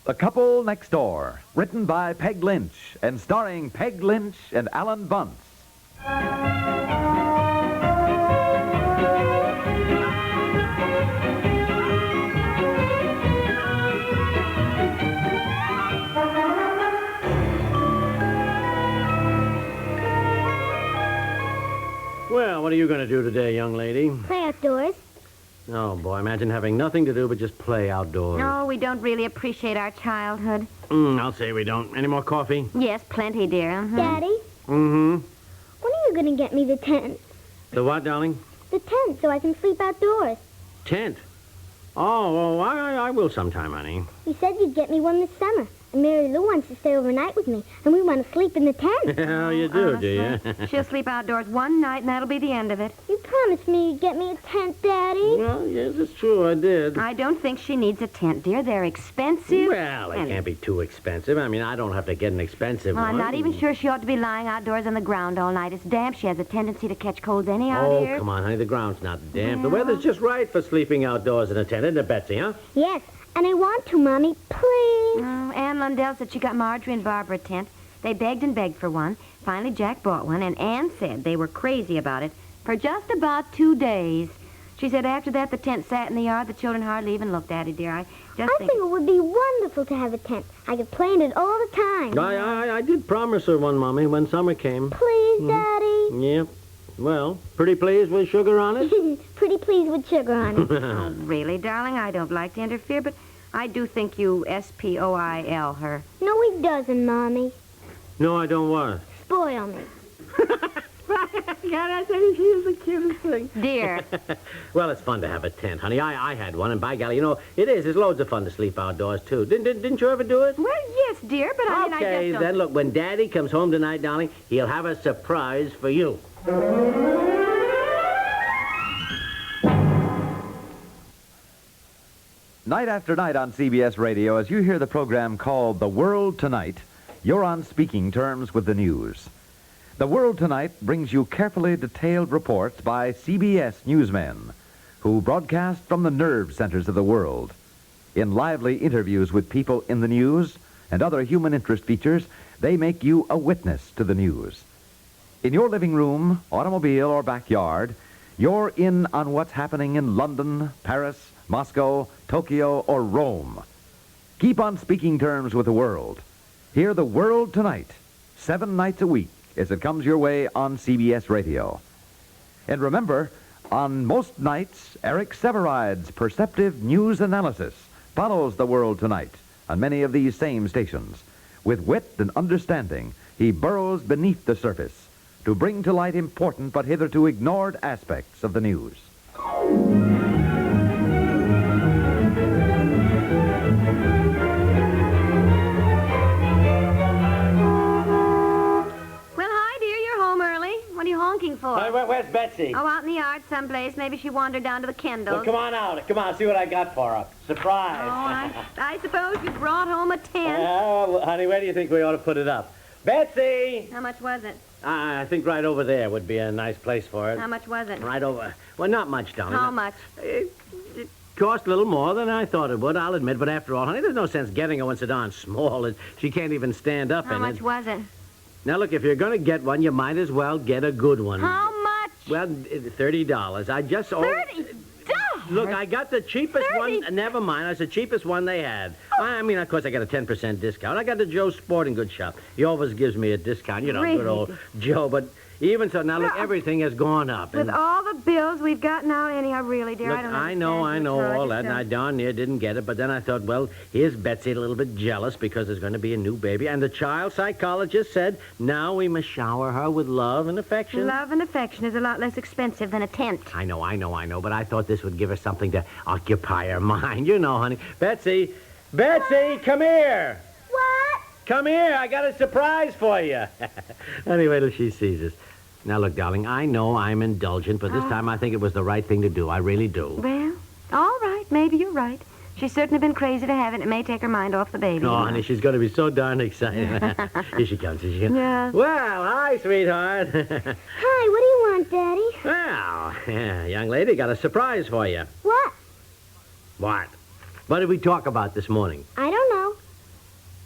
The Couple Next Door, written by Peg Lynch and starring Peg Lynch and Alan Bunce. Well, what are you going to do today, young lady? Play outdoors. Oh, boy, imagine having nothing to do but just play outdoors. No, we don't really appreciate our childhood. I'll say we don't. Any more coffee? Yes, plenty, dear. Mm-hmm. Daddy, Mm-hmm. when are you going to get me the tent? The what, darling? The tent, so I can sleep outdoors. Tent. Oh, well, I will sometime, honey. You said you'd get me one this summer. And Mary Lou wants to stay overnight with me, and we want to sleep in the tent. Hell, you do you? She'll sleep outdoors one night, and that'll be the end of it. You promised me you'd get me a tent, Daddy. Well, yes, it's true, I did. I don't think she needs a tent, dear. They're expensive. Well, it can't be too expensive. I mean, I don't have to get an expensive Well, one. I'm not even sure she ought to be lying outdoors on the ground all night. It's damp. She has a tendency to catch colds anyhow, Oh, dear. come on, honey. The ground's not damp. The weather's just right for sleeping outdoors in a tent, isn't it, Betsy, huh? Yes, and I want to, Mommy. Please. Oh, Ann Lundell said she got Marjorie and Barbara a tent. They begged and begged for one. Finally, Jack bought one, and Ann said they were crazy about it for just about 2 days. She said after that, the tent sat in the yard. The children hardly even looked at it, dear. I think it would be wonderful to have a tent. I could play in it all the time. I did promise her one, Mommy, when summer came. Please, Daddy. Yep. Well, pretty pleased with sugar on it? Pretty pleased with sugar on it. Oh, really, darling? I don't like to interfere, but I do think you spoil her. No, he doesn't, Mommy. No, I don't want. Spoil me. Yeah, I think she is the cutest thing. Dear. Well, it's fun to have a tent, honey. I had one, and by golly, you know, it is. It's loads of fun to sleep outdoors, too. Didn't you ever do it? Well, yes, dear, but I mean, Okay, I just don't... then, look, when Daddy comes home tonight, darling, he'll have a surprise for you. Night after night on CBS Radio, as you hear the program called The World Tonight, you're on speaking terms with the news. The World Tonight brings you carefully detailed reports by CBS newsmen who broadcast from the nerve centers of the world. In lively interviews with people in the news and other human interest features, they make you a witness to the news. In your living room, automobile, or backyard, you're in on what's happening in London, Paris, Moscow, Tokyo, or Rome. Keep on speaking terms with the world. Hear The World Tonight, 7 nights a week, as it comes your way on CBS Radio. And remember, on most nights, Eric Severide's perceptive news analysis follows The World Tonight on many of these same stations. With wit and understanding, he burrows beneath the surface to bring to light important but hitherto ignored aspects of the news. Honking for? Where's Betsy? Oh, out in the yard someplace. Maybe she wandered down to the Kendalls. Well, come on out. Come on, see what I got for her. Surprise. Oh, I suppose you brought home a tent. Well, honey, where do you think we ought to put it up? Betsy! How much was it? I think right over there would be a nice place for it. How much was it? Right over. Well, not much, darling. How much? It cost a little more than I thought it would, I'll admit. But after all, honey, there's no sense getting her when it's darn small. She can't even stand up in it. How much was it? Now, look, if you're going to get one, you might as well get a good one. How much? Well, $30. I just... $30? Look, I got the cheapest one. Never mind, it's the cheapest one they had. Oh. I mean, of course, I got a 10% discount. I got the Joe Sporting Goods shop. He always gives me a discount. You know, really? Good old Joe. But even so, now, look, everything has gone up. With all the bills we've got now, anyhow, really, dear, look, I don't I know all that, and I darn near didn't get it. But then I thought, well, here's Betsy a little bit jealous because there's going to be a new baby. And the child psychologist said, now we must shower her with love and affection. Love and affection is a lot less expensive than a tent. I know. But I thought this would give her something to occupy her mind. You know, honey. Betsy, come here. What? Come here. I got a surprise for you. Anyway, till she sees us. Now, look, darling, I know I'm indulgent, but this time I think it was the right thing to do. I really do. Well, all right. Maybe you're right. She's certainly been crazy to have it. It may take her mind off the baby. Oh, honey, she's going to be so darn excited. Here she comes. Yeah. Well, hi, sweetheart. Hi, what do you want, Daddy? Well, young lady, got a surprise for you. What? What? What did we talk about this morning? I don't know.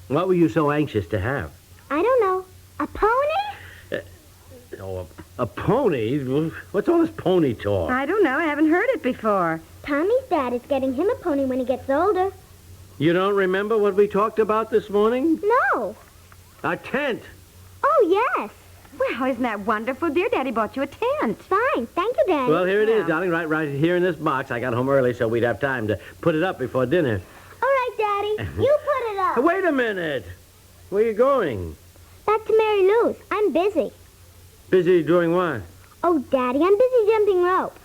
What were you so anxious to have? I don't know. A pony? Oh, a pony? What's all this pony talk? I don't know. I haven't heard it before. Tommy's dad is getting him a pony when he gets older. You don't remember what we talked about this morning? No. A tent. Oh, yes. Well, isn't that wonderful? Dear Daddy bought you a tent. Fine. Thank you, Daddy. Well, here it is, Yeah. darling, right here in this box. I got home early so we'd have time to put it up before dinner. All right, Daddy. You put it up. Wait a minute. Where are you going? Back to Mary Lou's. I'm busy. Busy doing what? Oh, Daddy, I'm busy jumping rope.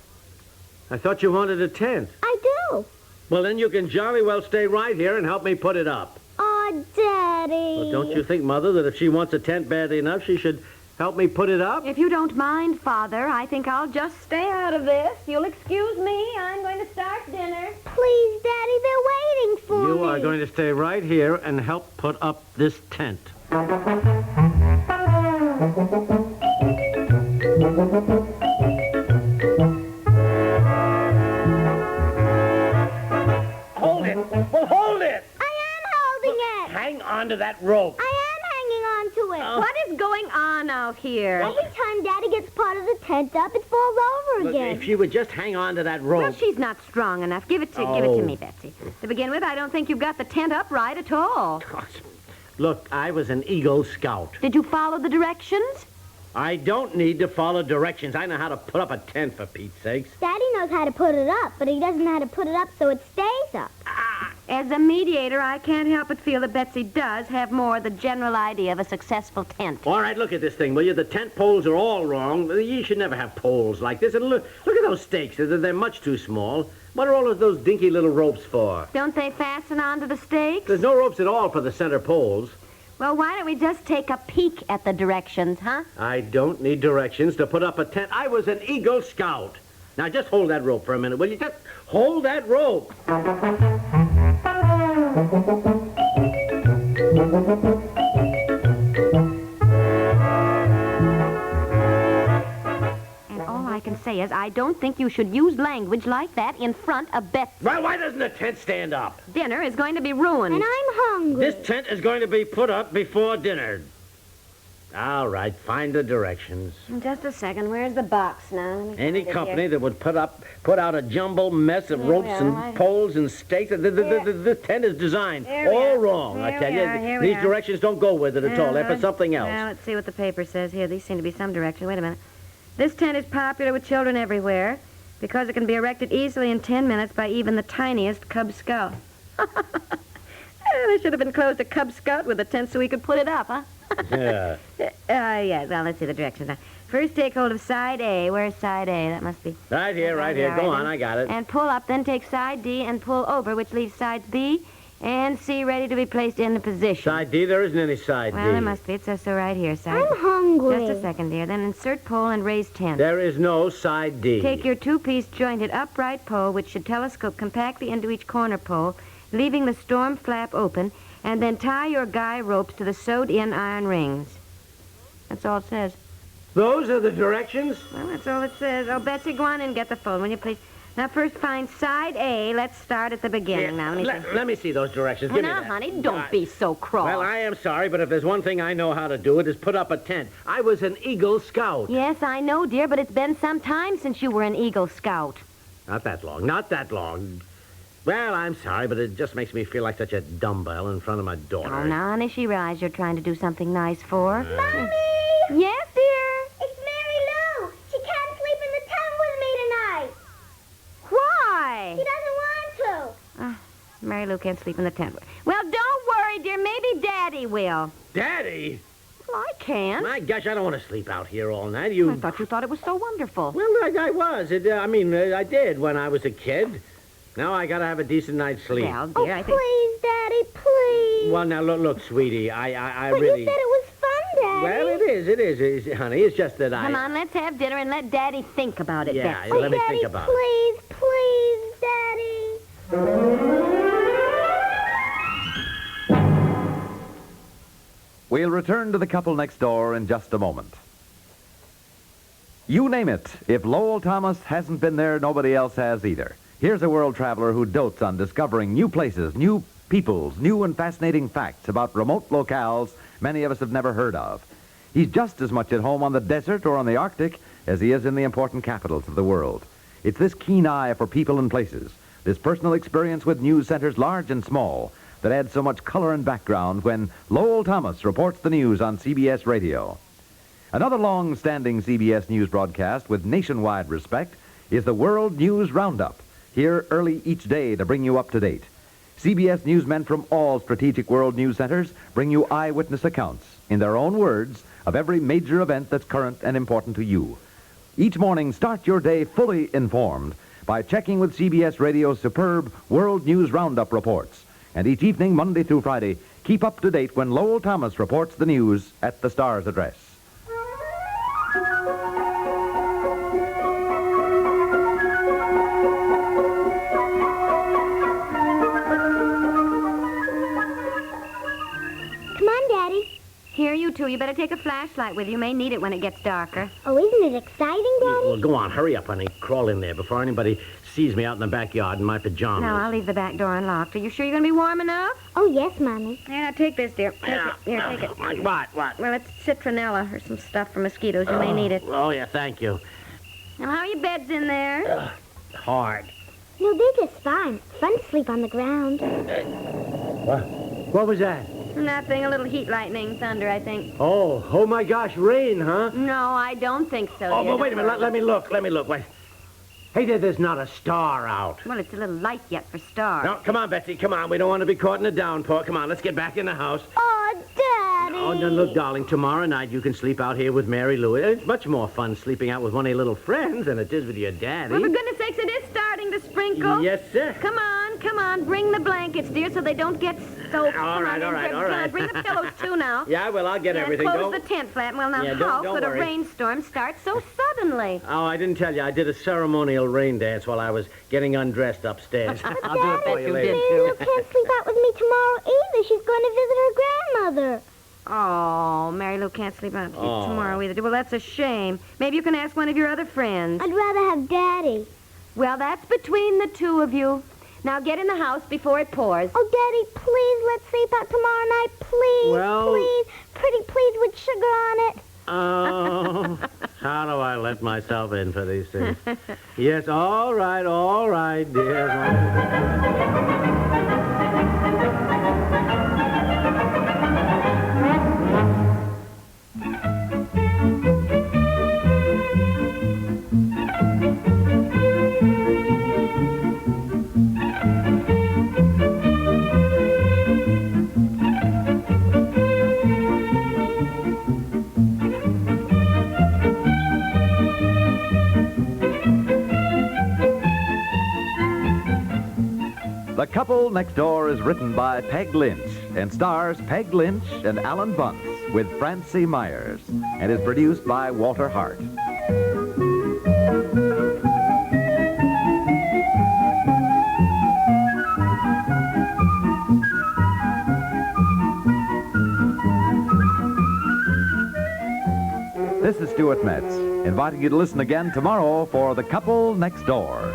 I thought you wanted a tent. I do. Well, then you can jolly well stay right here and help me put it up. Aw, Daddy. Well, don't you think, Mother, that if she wants a tent badly enough, she should help me put it up? If you don't mind, Father, I think I'll just stay out of this. You'll excuse me. I'm going to start dinner. Please, Daddy, they're waiting for me. You are going to stay right here and help put up this tent. Hold it! Well, hold it! I am holding it. Hang on to that rope. I am hanging on to it. What is going on out here? Every time Daddy gets part of the tent up, it falls over Look, again. if you would just hang on to that rope. Well, she's not strong enough. Give it to Oh. me, Betsy. To begin with, I don't think you've got the tent up right at all. Look, I was an Eagle Scout. Did you follow the directions? I don't need to follow directions. I know how to put up a tent, for Pete's sakes. Daddy knows how to put it up, but he doesn't know how to put it up so it stays up. As a mediator, I can't help but feel that Betsy does have more the general idea of a successful tent. All right, look at this thing, will you? The tent poles are all wrong. You should never have poles like this. And look at those stakes. They're much too small. What are all of those dinky little ropes for? Don't they fasten onto the stakes? There's no ropes at all for the center poles. Well, why don't we just take a peek at the directions, huh? I don't need directions to put up a tent. I was an Eagle Scout. Now, just hold that rope for a minute, will you? Just hold that rope. And all I can say is I don't think you should use language like that in front of Betsy. Well, why doesn't the tent stand up? Dinner is going to be ruined. And I'm hungry. This tent is going to be put up before dinner. All right, find the directions. Just a second. Where's the box now? Let me Any find it company here. that would put out a jumbled mess of Here ropes we are, and right. poles and stakes. This tent is designed Here we all are. wrong, I Here tell we are, you. here we These are. directions don't go with it at all. They're for something else. Well, let's see what the paper says here. These seem to be some direction. Wait a minute. This tent is popular with children everywhere because it can be erected easily in 10 minutes by even the tiniest Cub Scout. They should have been closed a Cub Scout with a tent so we could put it up, huh? Yeah. Yeah, well, let's see the directions now. First, take hold of side A. Where's side A? That must be... Right here, right here. Go on, I got it. And pull up, then take side D and pull over, which leaves sides B and C ready to be placed in the position. Side D, there isn't any side Well, D. there must be. It says so right here, side I'm hungry. Just a second, dear. Then insert pole and raise tent. There is no side D. Take your two-piece jointed upright pole, which should telescope compactly into each corner pole, leaving the storm flap open, and then tie your guy ropes to the sewed-in iron rings. That's all it says. Those are the directions? Well, that's all it says. Oh, Betsy, go on and get the phone, will you, please? Now, first find side A. Let's start at the beginning. Now, Let me see those directions. Oh, Give me now, that. honey, don't be so cross. Well, I am sorry, but if there's one thing I know how to do, it is put up a tent. I was an Eagle Scout. Yes, I know, dear, but it's been some time since you were an Eagle Scout. Not that long. Not that long. Well, I'm sorry, but it just makes me feel like such a dumbbell in front of my daughter. Oh, now, honey, she realizes you're trying to do something nice for her. Mommy! Yes, dear? It's Mary Lou. She can't sleep in the tent with me tonight. Why? She doesn't want to. Mary Lou can't sleep in the tent. Well, don't worry, dear. Maybe Daddy will. Daddy? Well, I can't. My gosh, I don't want to sleep out here all night. I thought you thought it was so wonderful. Well, I was. I did when I was a kid. Now I gotta have a decent night's sleep. Well, Oh, dear, I think... please, Daddy, please. Well, now, look, sweetie, I But really... you said it was fun, Daddy. Well, it is, honey. It's just that Come on, let's have dinner and let Daddy think about it, Yeah, Betsy. let me Daddy, think about it. please, Daddy. We'll return to the couple next door in just a moment. You name it. If Lowell Thomas hasn't been there, nobody else has either. Here's a world traveler who dotes on discovering new places, new peoples, new and fascinating facts about remote locales many of us have never heard of. He's just as much at home on the desert or on the Arctic as he is in the important capitals of the world. It's this keen eye for people and places, this personal experience with news centers large and small, that adds so much color and background when Lowell Thomas reports the news on CBS Radio. Another long-standing CBS News broadcast with nationwide respect is the World News Roundup, here early each day to bring you up to date. CBS newsmen from all strategic world news centers bring you eyewitness accounts, in their own words, of every major event that's current and important to you. Each morning, start your day fully informed by checking with CBS Radio's superb World News Roundup reports. And each evening, Monday through Friday, keep up to date when Lowell Thomas reports the news at the Star's address. Come on, Daddy. Here, you two. You better take a flashlight with you. You may need it when it gets darker. Oh, isn't it exciting, Daddy? Well, go on. Hurry up, honey. Crawl in there before anybody sees me out in the backyard in my pajamas. No, I'll leave the back door unlocked. Are you sure you're going to be warm enough? Oh, yes, Mommy. Yeah, now take this, dear. Take it. Here, take it. What? Well, it's citronella or some stuff for mosquitoes. You may need it. Oh, yeah, thank you. Now, how are your beds in there? Hard. No, they're just fine. Fun to sleep on the ground. What was that? Nothing. A little heat, lightning, thunder, I think. Oh my gosh, rain, huh? No, I don't think so, Oh, dear. but wait a minute. Let me look. Wait. Hey, there's not a star out. Well, it's a little light yet for stars. No, come on, Betsy, come on. We don't want to be caught in a downpour. Come on, let's get back in the house. Oh, Daddy. Oh, no, look, darling, tomorrow night you can sleep out here with Mary Lou. It's much more fun sleeping out with one of your little friends than it is with your daddy. Well, for goodness sakes, it is starting to sprinkle. Yes, sir. Come on. Bring the blankets, dear, so they don't get soaked. All right. Bring the pillows, too, now. Yeah, well, I'll get everything. Close the tent flap. Well, now, Yeah, how don't could worry. a rainstorm start so suddenly? Oh, I didn't tell you. I did a ceremonial rain dance while I was getting undressed upstairs. I'll do it for you later. Mary Lou can't sleep out with me tomorrow either. She's going to visit her grandmother. Oh, Mary Lou can't sleep out tomorrow either. Well, that's a shame. Maybe you can ask one of your other friends. I'd rather have Daddy. Well, that's between the two of you. Now get in the house before it pours. Oh, Daddy, please, let's sleep out tomorrow night. Please, Well- please. Pretty please with sugar on it. Oh, how do I let myself in for these things? Yes, all right, dear. The Couple Next Door is written by Peg Lynch and stars Peg Lynch and Alan Bunce with Francie Myers and is produced by Walter Hart. This is Stuart Metz, inviting you to listen again tomorrow for The Couple Next Door.